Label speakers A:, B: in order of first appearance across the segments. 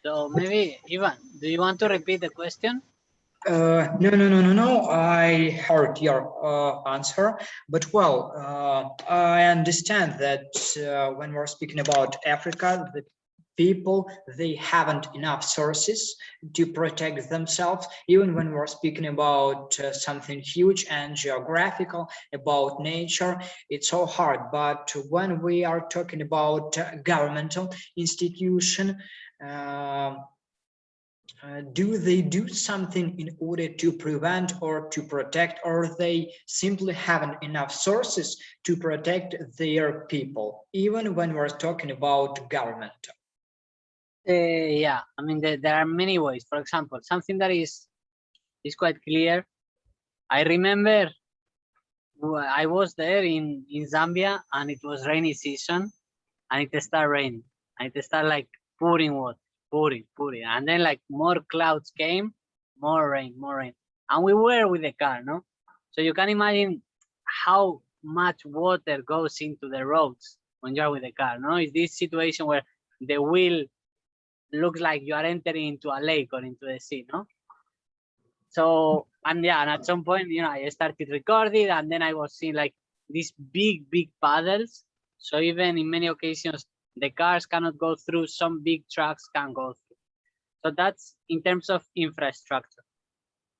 A: So maybe, Ivan, do you want to repeat the question?
B: No. I heard your answer, but well, I understand that when we're speaking about Africa, the people, they haven't enough sources to protect themselves. Even when we're speaking about something huge and geographical, about nature, it's so hard. But when we are talking about governmental institution, do they do something in order to prevent or to protect, or they simply haven't enough sources to protect their people, even when we're talking about government?
A: Yeah, I mean, there are many ways. For example, something that is quite clear. I remember I was there in Zambia, and it was rainy season, and it started raining, and it started like pouring water, pouring, and then like more clouds came, more rain, and we were with the car, no? So you can imagine how much water goes into the roads when you're with the car, no? It's this situation where the wheel looks like you are entering into a lake or into the sea, no? So, and yeah, and at some point, you know, I started recording, and then I was seeing like these big puddles. So even in many occasions, the cars cannot go through, some big trucks can go through. So that's in terms of infrastructure.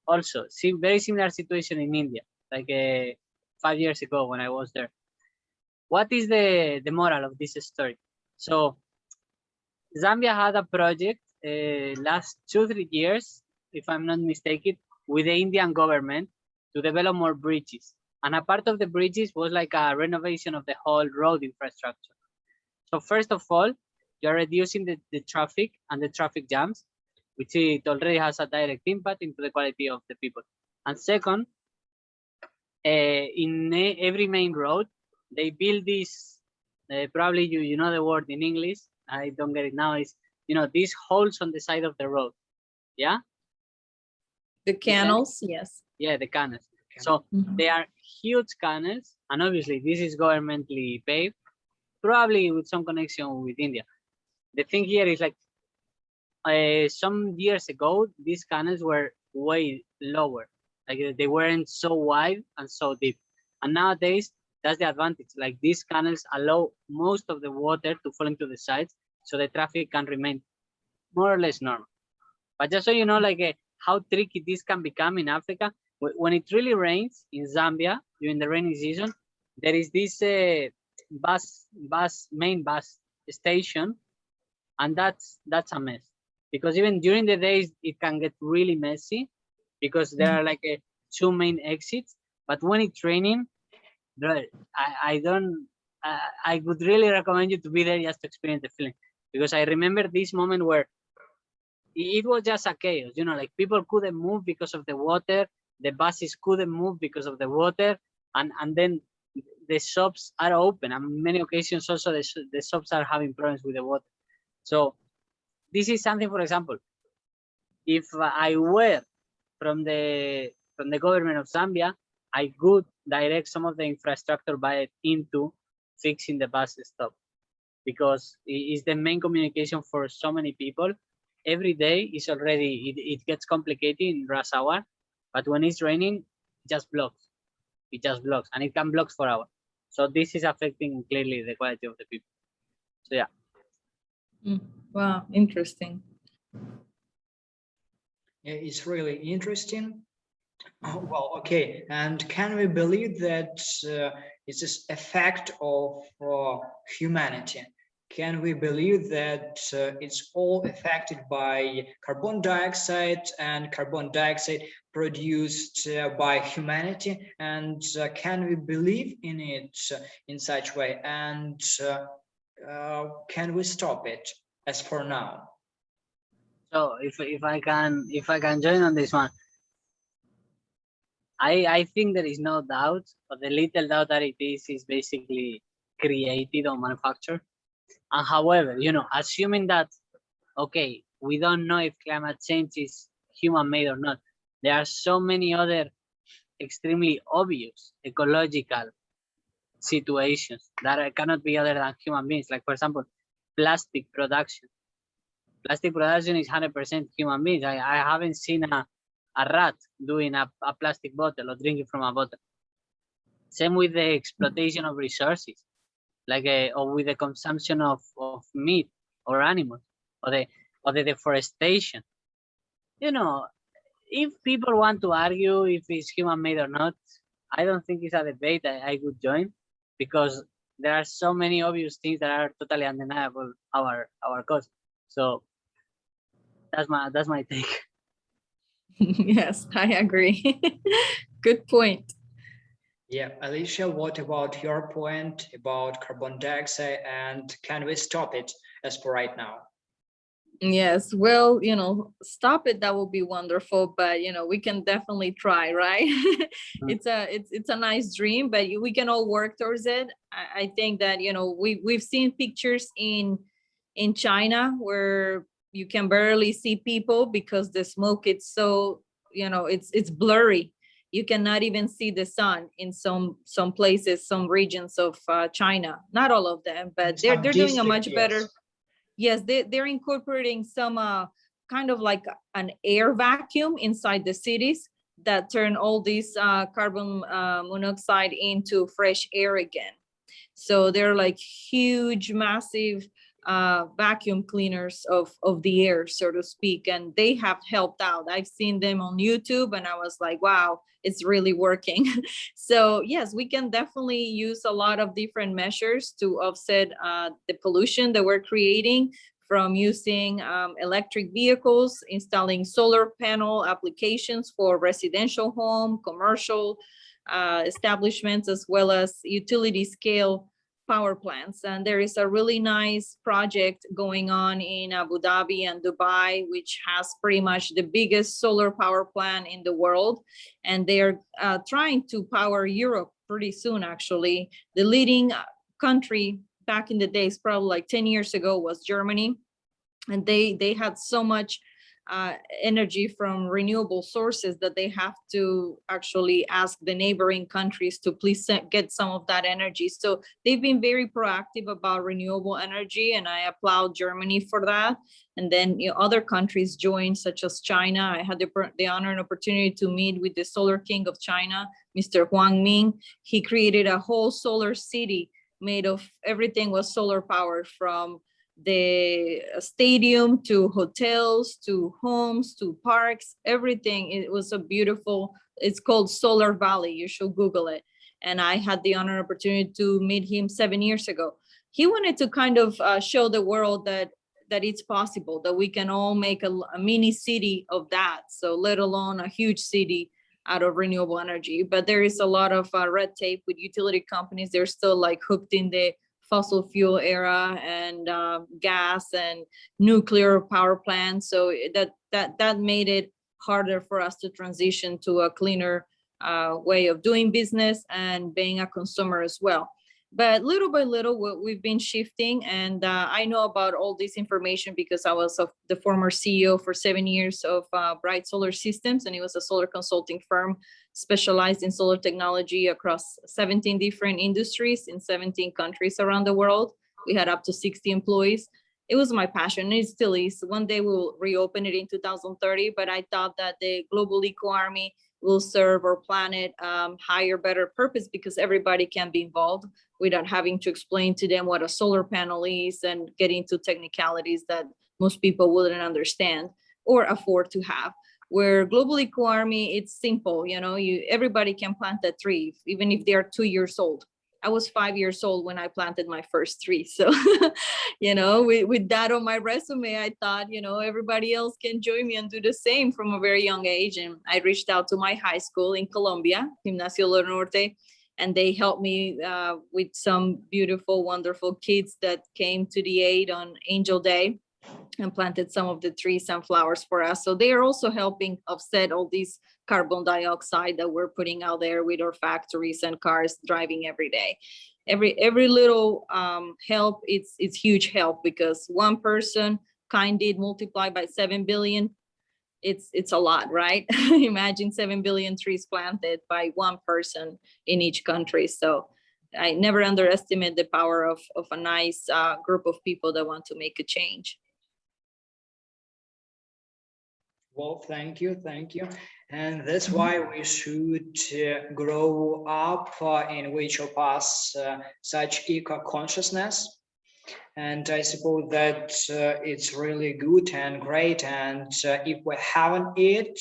A: Also, see, very similar situation in India, like 5 years ago when I was there. What is the moral of this story? So Zambia had a project last 2-3 years, if I'm not mistaken, with the Indian government to develop more bridges. And a part of the bridges was like a renovation of the whole road infrastructure. So first of all, you're reducing the traffic and the traffic jams, which it already has a direct impact into the quality of the people. And second, in every main road, they build this, probably you know the word in English, I don't get it now, is, you know, these holes on the side of the road. Yeah?
C: The canals, yes.
A: Yeah, the canals. So they are huge canals, and obviously this is governmentally paid, probably with some connection with India. The thing here is like, some years ago, these canals were way lower. Like they weren't so wide and so deep. And nowadays, that's the advantage. Like these canals allow most of the water to fall into the sides, so the traffic can remain more or less normal. But just so you know, like how tricky this can become in Africa, when it really rains in Zambia during the rainy season, there is this main bus station, and that's a mess, because even during the days it can get really messy because there are like 2 main exits. But when it's raining, I would really recommend you to be there just to experience the feeling, because I remember this moment where it was just a chaos, you know, like people couldn't move because of the water, the buses couldn't move because of the water, and then the shops are open, and many occasions also the shops are having problems with the water. So this is something, for example, if I were from the government of Zambia, I could direct some of the infrastructure budget into fixing the bus stop, because it is the main communication for so many people. Every day is already, it gets complicated in rush hour, but when it's raining, it just blocks. It just blocks, and it can block for hours. So this is affecting clearly the quality of the people. So yeah.
C: Wow, interesting.
B: It's really interesting. Well, okay, and can we believe that it's this effect of humanity? Can we believe that it's all affected by carbon dioxide, and carbon dioxide produced by humanity? And can we believe in it in such way? And can we stop it as for now?
A: So if I can join on this one, I think there is no doubt, but the little doubt that it is basically created or manufactured. And however, you know, assuming that, okay, we don't know if climate change is human-made or not, there are so many other extremely obvious ecological situations that cannot be other than human beings. Like, for example, plastic production. Plastic production is 100% human beings. I haven't seen a rat doing a plastic bottle or drinking from a bottle. Same with the exploitation of resources, like or with the consumption of meat or animals, or the deforestation. You know, if people want to argue if it's human made or not, I don't think it's a debate I would join, because there are so many obvious things that are totally undeniable our cause. So that's my take.
C: Yes, I agree. Good point.
B: Yeah, Alicia, what about your point about carbon dioxide, and can we stop it as for right now?
C: Yes, well, stop it. That would be wonderful, but we can definitely try, right? It's a nice dream, but we can all work towards it. I think that we've seen pictures in China where you can barely see people because the smoke it's so it's blurry. You cannot even see the sun in some places, some regions of China. Not all of them, but they're
B: Some
C: doing a
B: district,
C: much
B: yes.
C: better. Yes, they're incorporating some kind of like an air vacuum inside the cities that turn all these carbon monoxide into fresh air again. So they're like huge, massive vacuum cleaners of the air, so to speak. And they have helped out. I've seen them on YouTube and I was like, wow, it's really working. So yes, we can definitely use a lot of different measures to offset the pollution that we're creating, from using electric vehicles, installing solar panel applications for residential home, commercial establishments, as well as utility scale power plants. And there is a really nice project going on in Abu Dhabi and Dubai, which has pretty much the biggest solar power plant in the world. And they're trying to power Europe pretty soon, actually. The leading country back in the days, probably like 10 years ago, was Germany. And they had so much energy from renewable sources that they have to actually ask the neighboring countries to please get some of that energy. So they've been very proactive about renewable energy, and I applaud Germany for that. And then other countries joined, such as China. I had the honor and opportunity to meet with the solar king of China, Mr. Huang Ming. He created a whole solar city made of everything was solar powered, from the stadium to hotels to homes to parks, everything. It was a beautiful, it's called Solar Valley. You should Google it. And I had the honor and opportunity to meet him 7 years ago. He wanted to kind of show the world that it's possible, that we can all make a mini city of that. So let alone a huge city out of renewable energy. But there is a lot of red tape with utility companies. They're still like hooked in the fossil fuel era and gas and nuclear power plants. So that made it harder for us to transition to a cleaner way of doing business and being a consumer as well. But little by little, we've been shifting, and I know about all this information because I was the former CEO for 7 years of Bright Solar Systems, and it was a solar consulting firm specialized in solar technology across 17 different industries in 17 countries around the world. We had up to 60 employees. It was my passion. It still is. One day we'll reopen it in 2030, but I thought that the global eco army will serve our planet higher, better purpose, because everybody can be involved without having to explain to them what a solar panel is and get into technicalities that most people wouldn't understand or afford to have. Where global eco army, it's simple. Everybody can plant a tree, even if they are 2 years old. I was 5 years old when I planted my first tree. So, with that on my resume, I thought, everybody else can join me and do the same from a very young age. And I reached out to my high school in Colombia, Gimnasio del Norte, and they helped me with some beautiful, wonderful kids that came to the aid on Angel Day and planted some of the trees and flowers for us. So they are also helping offset all these carbon dioxide that we're putting out there with our factories and cars driving every day. Every little help, it's huge help, because one person kind deed multiplied by 7 billion, it's a lot, right? Imagine 7 billion trees planted by one person in each country. So I never underestimate the power of a nice group of people that want to make a change.
B: Well, thank you, and that's why we should grow up in which of us such eco consciousness. And I suppose that it's really good and great. And if we haven't it,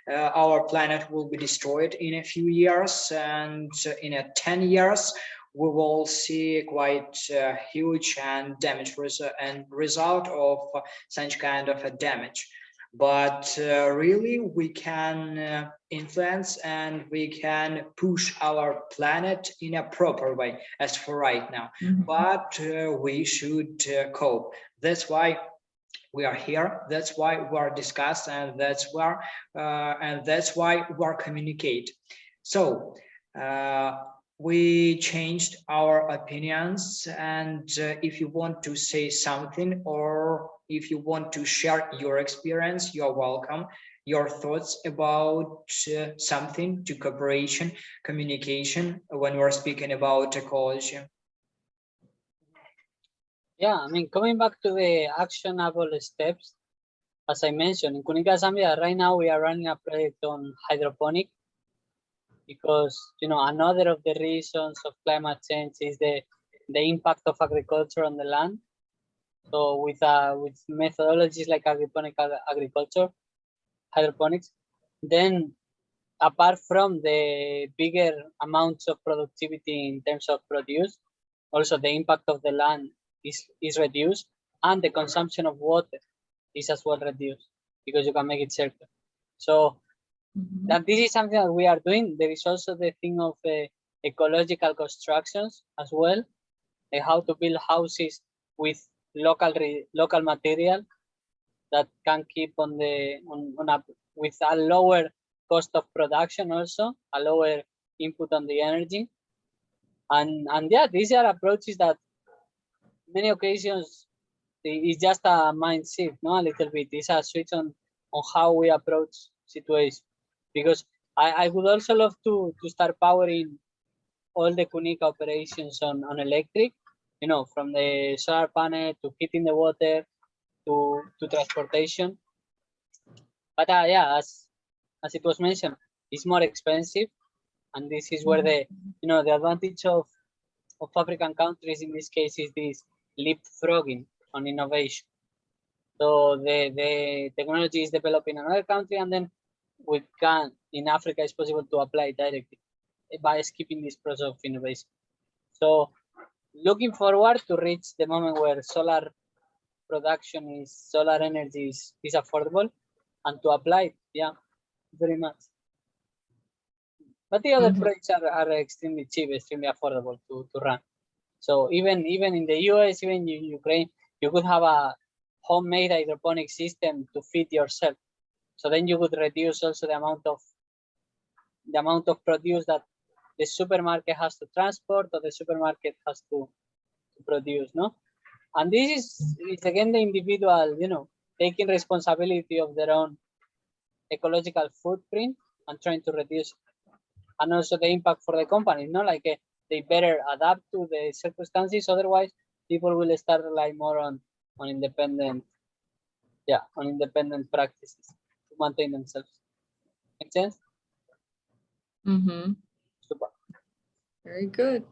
B: our planet will be destroyed in a few years. And in 10 years, we will see quite huge and damage result of such kind of a damage. But really, we can influence and we can push our planet in a proper way as for right now. But we should cope. That's why we are here. That's why we are discussed, and that's why we are communicate. So we changed our opinions, and if you want to say something or if you want to share your experience, you're welcome. Your thoughts about something to cooperation, communication when we're speaking about ecology.
A: Yeah, I mean, coming back to the actionable steps, as I mentioned, in Kunika, Zambia, right now we are running a project on hydroponic because, you know, another of the reasons of climate change is the impact of agriculture on the land. So with methodologies like agriculture, hydroponics, then apart from the bigger amounts of productivity in terms of produce, also the impact of the land is reduced, and the consumption of water is as well reduced because you can make it circular. So that this is something that we are doing. There is also the thing of ecological constructions as well, how to build houses with local material that can keep with a lower cost of production, also a lower input on the energy. And yeah, these are approaches that many occasions it's just a mind shift, no, a little bit. It's a switch on how we approach situations. Because I would also love to start powering all the Kunika operations on electric, you know, from the solar panel to heating the water to transportation. But yeah, as it was mentioned, it's more expensive, and this is where the the advantage of African countries in this case is this leapfrogging on innovation. So the technology is developed in another country, and then we can in Africa it's possible to apply directly by skipping this process of innovation. So looking forward to reach the moment where solar energy is affordable, and to apply it, yeah, very much. But the other projects are extremely cheap, extremely affordable to run. So even in the US, even in Ukraine, you could have a homemade hydroponic system to feed yourself. So then you could reduce also the amount of produce that the supermarket has to transport or the supermarket has to produce, no? And this is again the individual, you know, taking responsibility of their own ecological footprint and trying to reduce it. And also the impact for the company, no, like they better adapt to the circumstances. Otherwise, people will start relying more on independent, on independent practices to maintain themselves. Make sense? Super.
C: Very good.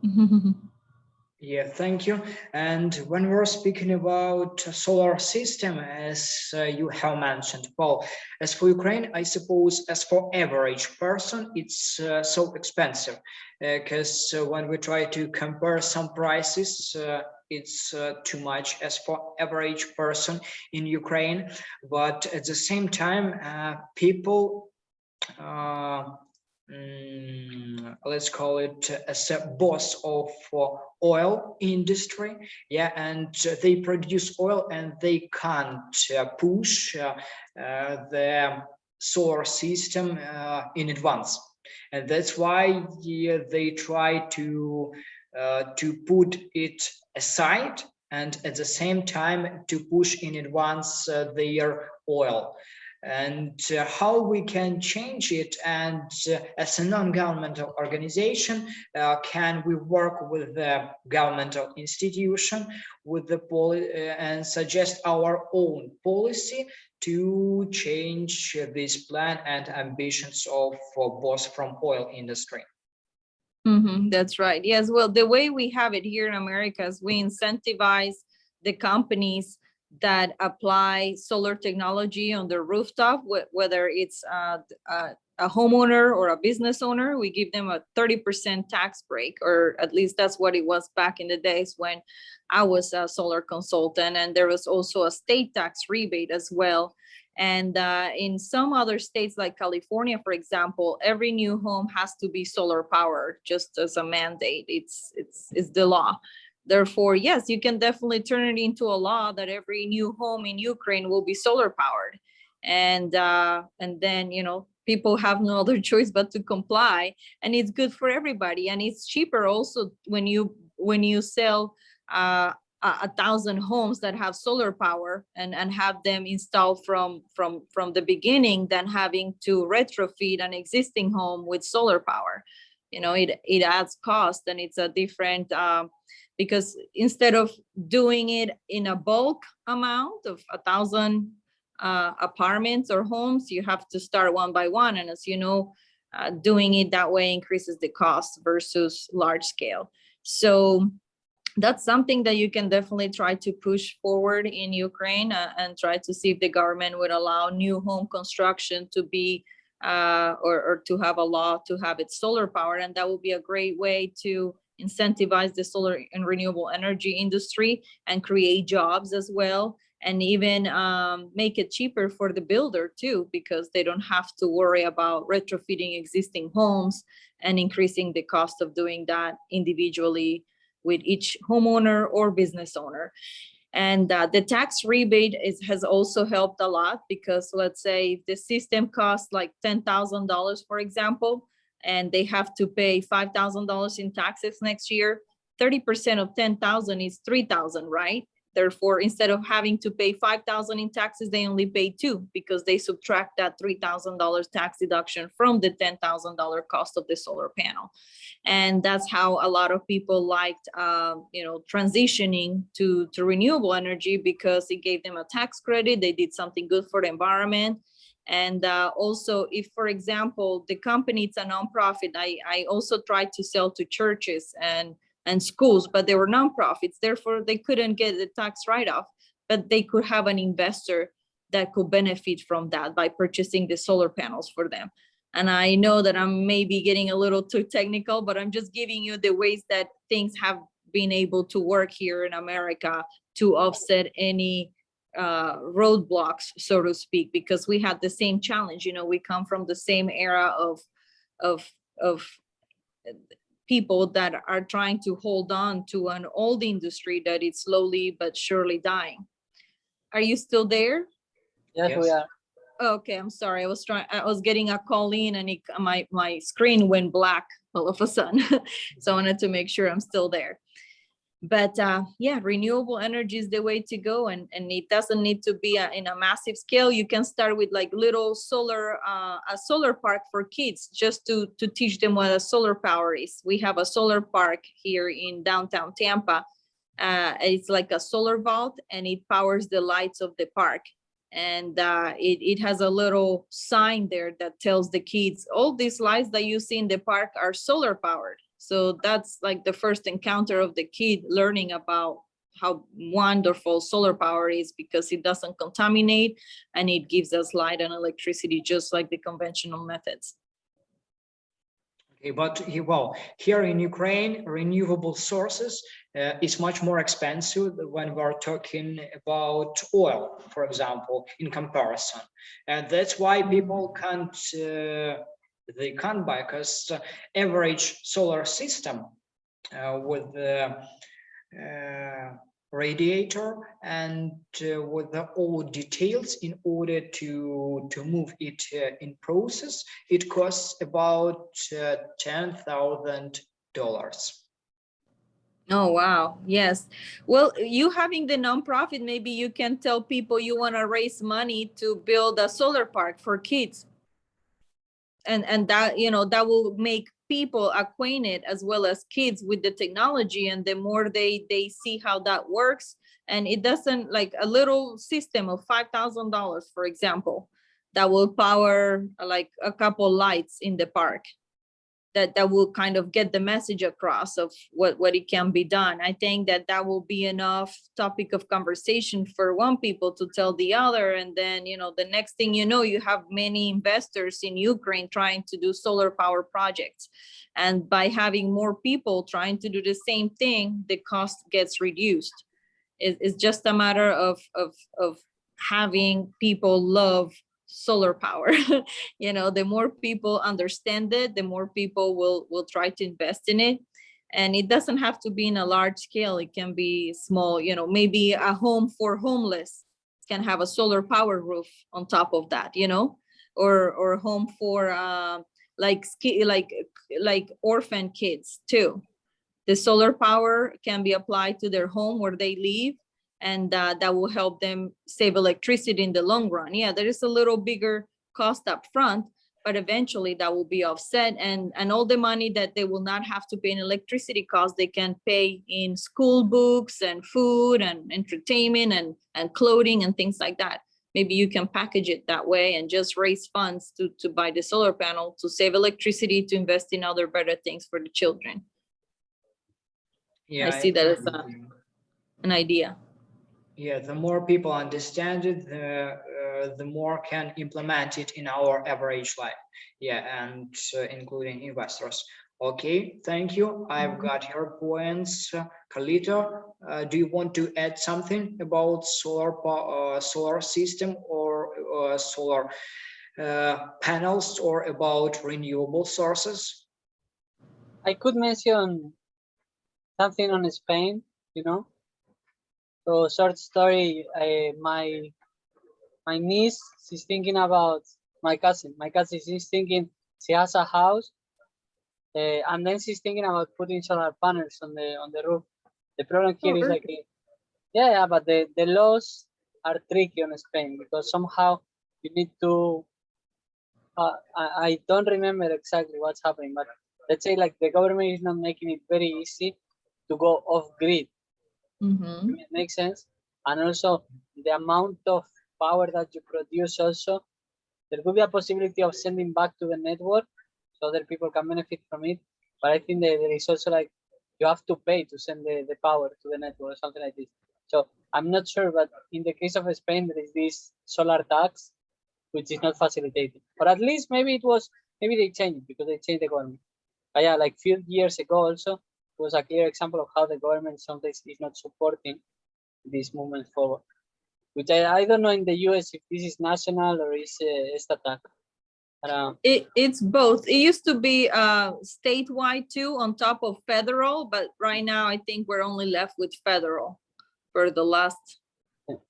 B: Yeah, thank you. And when we're speaking about solar system, as you have mentioned, well, as for Ukraine, I suppose as for average person, it's so expensive because when we try to compare some prices, it's too much as for average person in Ukraine. But at the same time, people let's call it as a boss of oil industry, yeah, and they produce oil and they can't push the solar system in advance, and that's why they try to put it aside and at the same time to push in advance their oil. and how we can change it, and as a non-governmental organization, can we work with the governmental institution, with the and suggest our own policy to change this plan and ambitions of boss from oil industry.
C: That's right. Yes. Well, the way we have it here in America is we incentivize the companies that apply solar technology on their rooftop, whether it's a homeowner or a business owner. We give them a 30% tax break, or at least that's what it was back in the days when I was a solar consultant. And there was also a state tax rebate as well. And in some other states like California, for example, every new home has to be solar powered, just as a mandate. It's the law. Therefore, yes, you can definitely turn it into a law that every new home in Ukraine will be solar powered. And then, you know, people have no other choice but to comply. And it's good for everybody. And it's cheaper also when you sell 1,000 homes that have solar power and have them installed from the beginning than having to retrofit an existing home with solar power. You know, it adds cost, and it's a different because instead of doing it in a bulk amount of 1,000 apartments or homes, you have to start one by one. And as you know, doing it that way increases the cost versus large scale. So that's something that you can definitely try to push forward in Ukraine and try to see if the government would allow new home construction to be or to have a law to have it solar powered. And that would be a great way to incentivize the solar and renewable energy industry and create jobs as well. And even make it cheaper for the builder too, because they don't have to worry about retrofitting existing homes and increasing the cost of doing that individually with each homeowner or business owner. And the tax rebate has also helped a lot, because let's say if the system costs like $10,000, for example, and they have to pay $5,000 in taxes next year, 30% of 10,000 is 3,000, right? Therefore, instead of having to pay $5,000 in taxes, they only pay $2,000 because they subtract that $3,000 tax deduction from the $10,000 cost of the solar panel. And that's how a lot of people liked, you know, transitioning to renewable energy, because it gave them a tax credit. They did something good for the environment. And also, if, for example, the company is a nonprofit, I also tried to sell to churches and schools, but they were nonprofits. Therefore, they couldn't get the tax write-off, but they could have an investor that could benefit from that by purchasing the solar panels for them. And I know that I'm maybe getting a little too technical, but I'm just giving you the ways that things have been able to work here in America to offset any roadblocks, so to speak, because we had the same challenge. You know, we come from the same era of people that are trying to hold on to an old industry that is slowly but surely dying. Are you still there?
A: Yes, we are.
C: Okay, I'm sorry. I was getting a call in, and my screen went black all of a sudden. So I wanted to make sure I'm still there. But yeah, renewable energy is the way to go, and it doesn't need to be in a massive scale. You can start with like little solar, a solar park for kids, just to teach them what a solar power is. We have a solar park here in downtown Tampa. It's like a solar vault, and it powers the lights of the park. And it has a little sign there that tells the kids, all these lights that you see in the park are solar powered. So that's like the first encounter of the kid learning about how wonderful solar power is, because it doesn't contaminate and it gives us light and electricity just like the conventional methods.
B: Okay, but well, here in Ukraine, renewable sources is much more expensive when we're talking about oil, for example, in comparison. And that's why people can't buy, because average solar system with radiator and with all details in order to move it in process, it costs about $10,000.
C: Oh, wow. Yes. Well, you having the nonprofit, maybe you can tell people you want to raise money to build a solar park for kids. And that, you know, that will make people acquainted as well as kids with the technology. And the more they see how that works, and it doesn't, like a little system of $5,000, for example, that will power like a couple lights in the park, that will kind of get the message across of what it can be done. I think that will be enough topic of conversation for one people to tell the other. And then, you know, the next thing you know, you have many investors in Ukraine trying to do solar power projects. And by having more people trying to do the same thing, the cost gets reduced. It's just a matter of having people love solar power. You know, the more people understand it, the more people will try to invest in it. And it doesn't have to be in a large scale. It can be small, you know, maybe a home for homeless can have a solar power roof on top of that, you know, or a home for like orphan kids too. The solar power can be applied to their home where they live, and that will help them save electricity in the long run. Yeah, there is a little bigger cost up front, but eventually that will be offset, and all the money that they will not have to pay in electricity costs, they can pay in school books and food and entertainment and clothing and things like that. Maybe you can package it that way and just raise funds to buy the solar panel, to save electricity, to invest in other better things for the children.
B: Yeah,
C: I see that as an idea.
B: Yeah, the more people understand it, the more can implement it in our average life. Yeah, and including investors. Okay, thank you. I've got your points. Carlito, do you want to add something about solar system or solar panels, or about renewable sources?
A: I could mention something on Spain, you know. So short story, my niece, she's thinking about my cousin. My cousin, she's thinking she has a house, and then she's thinking about putting solar panels on the roof. The problem here is like, yeah, but the laws are tricky on Spain, because somehow you need to. I don't remember exactly what's happening, but let's say like the government is not making it very easy to go off grid. It makes sense. And also the amount of power that you produce, also there could be a possibility of sending back to the network so other people can benefit from it. But I think that there is also like you have to pay to send the power to the network or something like this. So I'm not sure, but in the case of Spain, there is this solar tax, which is not facilitated. Or at least maybe they changed it because they changed the government. But yeah, like few years ago also, it was a clear example of how the government sometimes is not supporting this movement forward. Which I don't know in the US if this is national or is estatal.
C: It's both. It used to be statewide too, on top of federal, but right now I think we're only left with federal for the last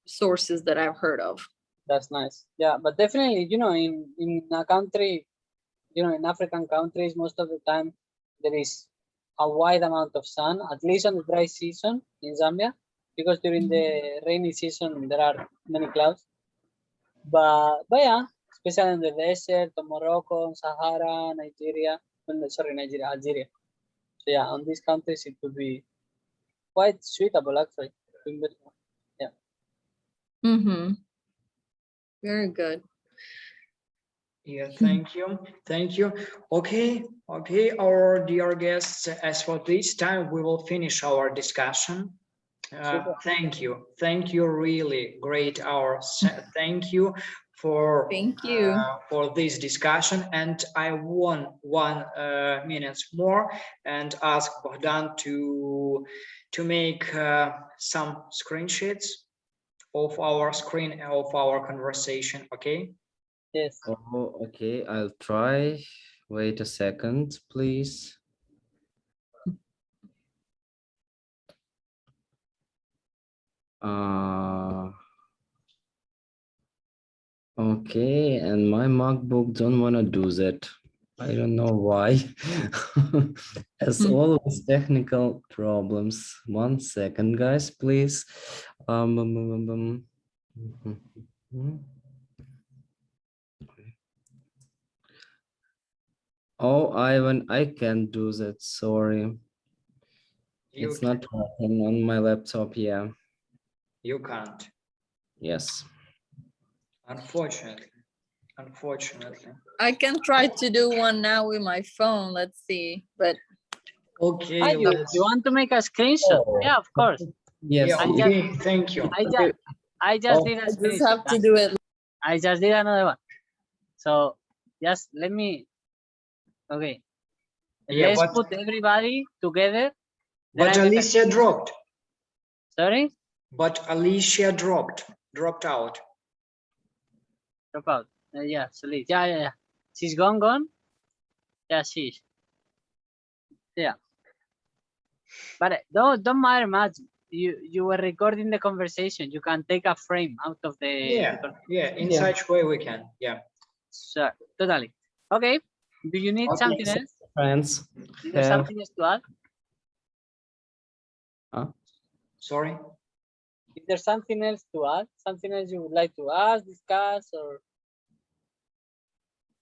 C: sources that I've heard of.
A: That's nice. Yeah, but definitely, you know, in a country, you know, in African countries, most of the time there is a wide amount of sun, at least on the dry season in Zambia, because during the rainy season there are many clouds. But yeah, especially in the desert, of Morocco, Sahara, Nigeria, sorry, Nigeria, Algeria. So yeah, on these countries it could be quite suitable actually. Yeah.
C: Very good.
B: Yeah, thank you. Thank you. Okay, our dear guests, as for this time, we will finish our discussion. Thank you, really great hour. Thank you for this discussion, and I want 1 minute more and ask Bogdan to make some screenshots of our screen of our conversation. Okay.
A: Yes.
D: Oh, okay, I'll try. Wait a second, please. Okay, and my MacBook don't want to do that. I don't know why. As always, technical problems. 1 second, guys, please. Oh, Ivan, I can't do that. Sorry.
B: You
D: It's not working on my laptop. Yeah.
B: you can't,
D: Yes.
B: unfortunately. Unfortunately.
C: I can try to do one now with my phone. Let's see, but
B: Okay,
A: You
B: let's.
A: want to make a screenshot?
D: Oh.
A: Yeah, of course.
D: Yes.
B: Yeah, okay, thank you.
A: I just
D: Oh.
A: did a
C: I just
A: screenshot.
C: have to do it.
A: I just did another one. So just let me. Okay.
B: Yeah,
A: Let's
B: but
A: put everybody together. Then
B: but
A: I make a
B: Alicia dropped.
A: Sorry?
B: But Alicia dropped out.
A: Drop out. Yeah, Solis. Yeah. She's gone. Yeah, she's. Yeah. But don't matter much. You were recording the conversation. You can take a frame out of the.
B: Yeah. In
D: Yeah.
B: such way we can. Yeah.
A: Sure. Totally. Okay. Do you need
B: Okay.
A: something else?
D: Friends
A: Is there
D: have.
A: something else to add?
B: Sorry.
A: Is there something else to add? Something else you would like to ask, discuss, or?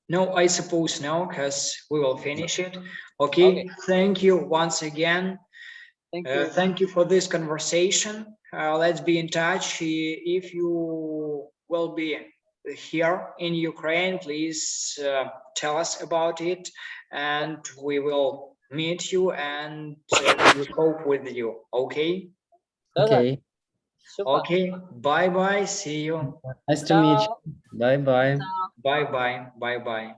B: No, I suppose no, because we will finish it. Okay. Thank you once again.
A: Thank you.
B: Thank you for this conversation. Let's be in touch. If you will be here in Ukraine, please tell us about it, and we will meet you and we will cope with you. Okay.
D: Okay.
A: Super.
B: Okay. Bye bye. See you.
D: Nice to meet you.
A: Ciao.
D: Bye bye.
A: Ciao.
B: Bye bye. Bye bye.